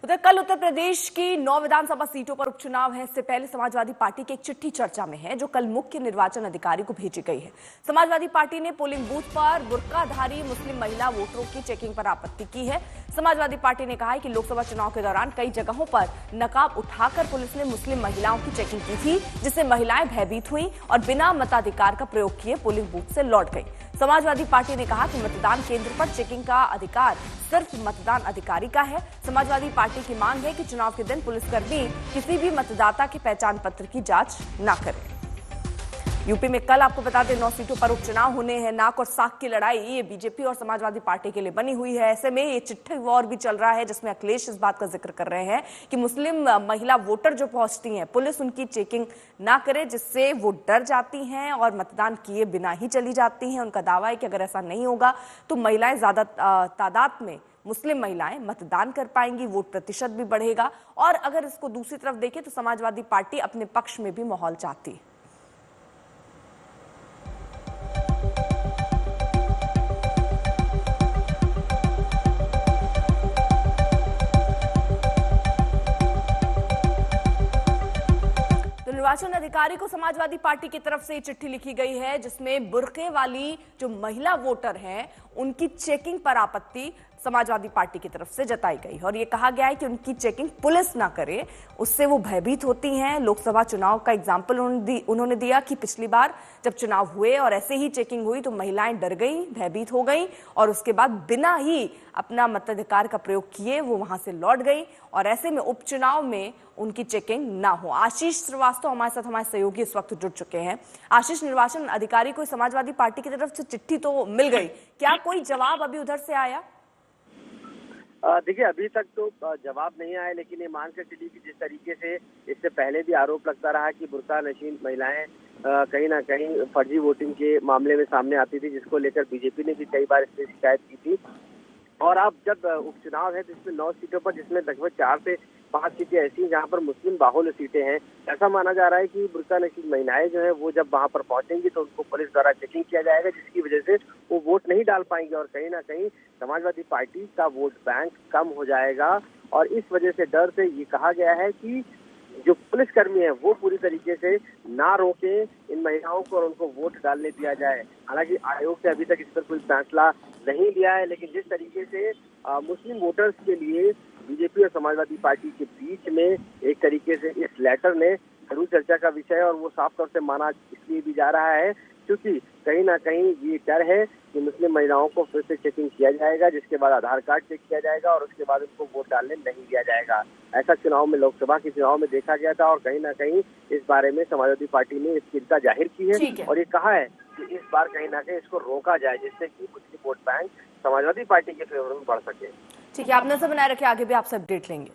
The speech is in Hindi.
उधर कल उत्तर प्रदेश की 9 विधानसभा सीटों पर उपचुनाव है। इससे पहले समाजवादी पार्टी की एक चिट्ठी चर्चा में है जो कल मुख्य निर्वाचन अधिकारी को भेजी गई है। समाजवादी पार्टी ने पोलिंग बूथ पर बुर्काधारी मुस्लिम महिला वोटरों की चेकिंग पर आपत्ति की है। समाजवादी पार्टी ने कहा है कि लोकसभा चुनाव के दौरान कई जगहों पर नकाब उठाकर पुलिस ने मुस्लिम महिलाओं की चेकिंग की थी, जिससे महिलाएं भयभीत हुई और बिना मताधिकार का प्रयोग किए पोलिंग बूथ से लौट गई। समाजवादी पार्टी ने कहा कि मतदान केंद्र पर चेकिंग का अधिकार सिर्फ मतदान अधिकारी का है। समाजवादी पार्टी की मांग है कि चुनाव के दिन पुलिसकर्मी किसी भी मतदाता के पहचान पत्र की जांच न करें। यूपी में कल आपको बता दें 9 सीटों पर उपचुनाव होने हैं। नाक और साख की लड़ाई ये बीजेपी और समाजवादी पार्टी के लिए बनी हुई है। ऐसे में ये चिट्ठी वॉर भी चल रहा है जिसमें अखिलेश इस बात का जिक्र कर रहे हैं कि मुस्लिम महिला वोटर जो पहुंचती हैं पुलिस उनकी चेकिंग ना करे, जिससे वो डर जाती हैं और मतदान किए बिना ही चली जाती हैं। उनका दावा है कि अगर ऐसा नहीं होगा तो महिलाएं ज्यादा तादाद में मुस्लिम महिलाएं मतदान कर पाएंगी, वोट प्रतिशत भी बढ़ेगा। और अगर इसको दूसरी तरफ देखें तो समाजवादी पार्टी अपने पक्ष में भी माहौल चाहती है। निर्वाचन अधिकारी को समाजवादी पार्टी की तरफ से चिट्ठी लिखी गई है जिसमें बुर्के वाली जो महिला वोटर हैं उनकी चेकिंग पर आपत्ति समाजवादी पार्टी की तरफ से जताई गई है और ये कहा गया है कि उनकी चेकिंग पुलिस ना करे, उससे वो भयभीत होती हैं। लोकसभा चुनाव का एग्जाम्पल उन्होंने दिया कि पिछली बार जब चुनाव हुए और ऐसे ही चेकिंग हुई तो महिलाएं डर गई, भयभीत हो गई और उसके बाद बिना ही अपना मताधिकार का प्रयोग किए वो वहां से लौट गई और ऐसे में उपचुनाव में उनकी चेकिंग ना हो। आशीष श्रीवास्तव हमारे साथ, हमारे सहयोगी इस वक्त जुड़ चुके हैं। आशीष, निर्वाचन अधिकारी को समाजवादी पार्टी की तरफ से चिट्ठी तो मिल गई, क्या कोई जवाब अभी उधर से आया? देखिए, अभी तक तो जवाब नहीं आया, लेकिन ये मानकर चलिए कि जिस तरीके से इससे पहले भी आरोप लगता रहा कि बुर्का नशीन महिलाएं कहीं ना कहीं फर्जी वोटिंग के मामले में सामने आती थी, जिसको लेकर बीजेपी ने भी कई बार इससे शिकायत की थी। और अब जब उपचुनाव है तो इसमें 9 सीटों पर, जिसमें लगभग 4 से 5 सीटें ऐसी हैं जहां पर मुस्लिम बाहुल्य सीटें हैं, ऐसा माना जा रहा है कि बुर्का नशीन महिलाएं जो है वो जब वहां पर पहुंचेंगी तो उनको पुलिस द्वारा चेकिंग किया जाएगा, जिसकी वजह से वो वोट नहीं डाल पाएंगे और कहीं ना कहीं समाजवादी पार्टी का वोट बैंक कम हो जाएगा। और इस वजह से डर से ये कहा गया है कि जो पुलिसकर्मी है वो पूरी तरीके से ना रोके इन महिलाओं को और उनको वोट डालने दिया जाए। हालांकि आयोग से अभी तक इस पर कोई फैसला नहीं लिया है, लेकिन जिस तरीके से मुस्लिम वोटर्स के लिए बीजेपी और समाजवादी पार्टी के बीच में एक तरीके से इस लेटर ने जरूर चर्चा का विषय है और वो साफ तौर से माना इसलिए भी जा रहा है क्योंकि कहीं ना कहीं ये डर है कि मुस्लिम महिलाओं को फिर से चेकिंग किया जाएगा, जिसके बाद आधार कार्ड चेक किया जाएगा और उसके बाद उनको वोट डालने नहीं दिया जाएगा। ऐसा चुनाव में, लोकसभा के चुनाव में देखा गया था और कहीं ना कहीं इस बारे में समाजवादी पार्टी ने इस चिंता जाहिर की है और ये कहा है कि इस बार कहीं ना कहीं इसको रोका जाए, जिससे कि मुस्लिम वोट बैंक समाजवादी पार्टी के फेवर में बढ़ सके। ठीक है, आप नजर बनाए रखें, आगे भी आपसे अपडेट लेंगे।